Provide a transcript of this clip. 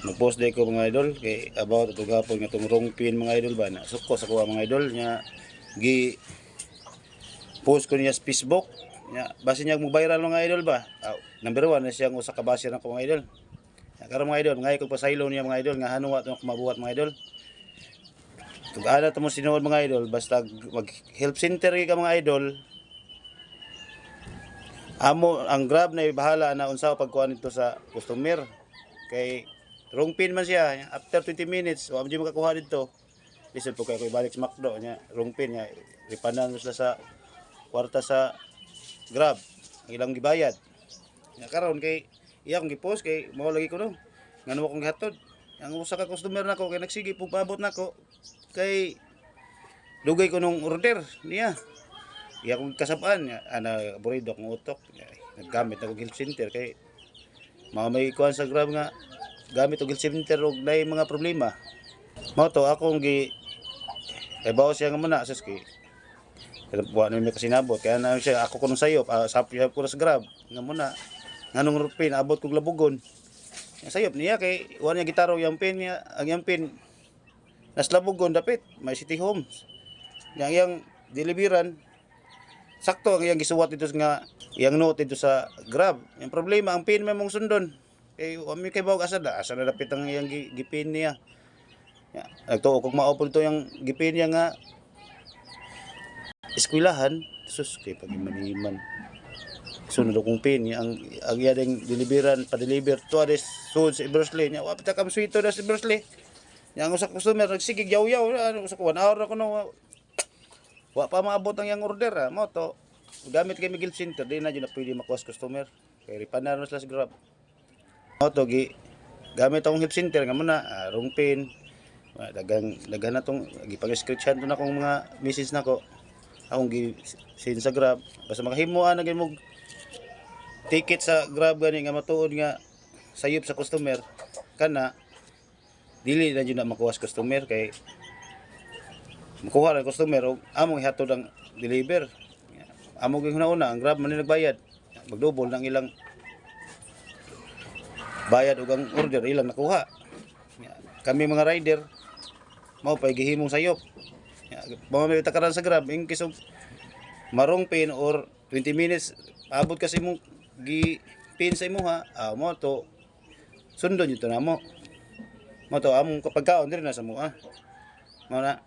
Mag-post day ko mga idol kay about ito gapon nga itong wrong pin mga idol ba na suko sa kuha mga idol nya gi post ko niya sa Facebook nya base niya mo viral mga idol ba. Number 1 na siyang usa ka baser nako mga idol. Karon mga idol ngay ko pasaylo niya mga idol nga hanuwa to mabuhat mga idol. Tug ana to mo sinuod mga idol basta mag help center ka mga idol. Amo ang Grab na bahala na unsa pagkuha nito sa customer kay wrong pin man siya after 20 minutes wa man makakuha dito lisod po kay ko ibalik sa McDo nya wrong pin nya ripanan sila sa kwarta sa Grab ang ilang gibayad nya karon kay iya akong gi-post kay mao lagi ko no ngano akong gihatod ang usa ka customer nako kay nagsige pug paabot nako kay dugay ko nung order niya. Iya akong kasabaan ana burido akong utok naggamit ako help center kay mga may kuan sa Grab nga gamit og help center og nay mga problema mao to akong gi kay bawo siya nga muna sus kay buwan na may kasinabot kaya na siya ako kuno sayop sapyap ko sa Grab nga muna nganong rupin abot kog labugon sayop niya kay wa niya gitaro yang pin niya ang yang pin nas labugon dapit may city homes yang deliveran sakto ang iyang gisuwat dito nga iyang note dito sa Grab. Yung problema ang pin may mong sundon. Kay wa mi kay bawog asa na dapit ang iyang gipin niya. Ya, nagtuo kog maupol to yung gipin niya nga eskwelahan sus kay pagimaniman. Sunod akong pin niya ang iya ding deliveran pa-deliver to ades sud sa Iberosly niya. Wa pita kam suito da sa Iberosly. Yang usa customer nagsigig yaw-yaw ano sa 1 hour ako no wa pa maabot ang yang order mo to gamit kay Miguel Center di na jud na pwede makuha customer kay ripanan na sila sa Grab mo to gi gamit akong help center nga muna wrong pin dagan na tong gipag-screenshot na akong mga message nako akong gi send sa Grab basta makahimuan na gyud mo ticket sa Grab gani nga matuod nga sayop sa customer kana dili na jud na makuha customer kay makuha ang customer o among ihatod ang deliver. Among yung una ang Grab man nagbayad. Magdouble ng ilang bayad og ang order ilang nakuha. Kami mga rider mao pay gihimong sayop. Mamay takaran sa Grab in case of marong pin or 20 minutes abot kasi mong gi pin sa imuha. Mo to sundon yun to namo. Mo to among pagkaon diri na sa mo. Mao na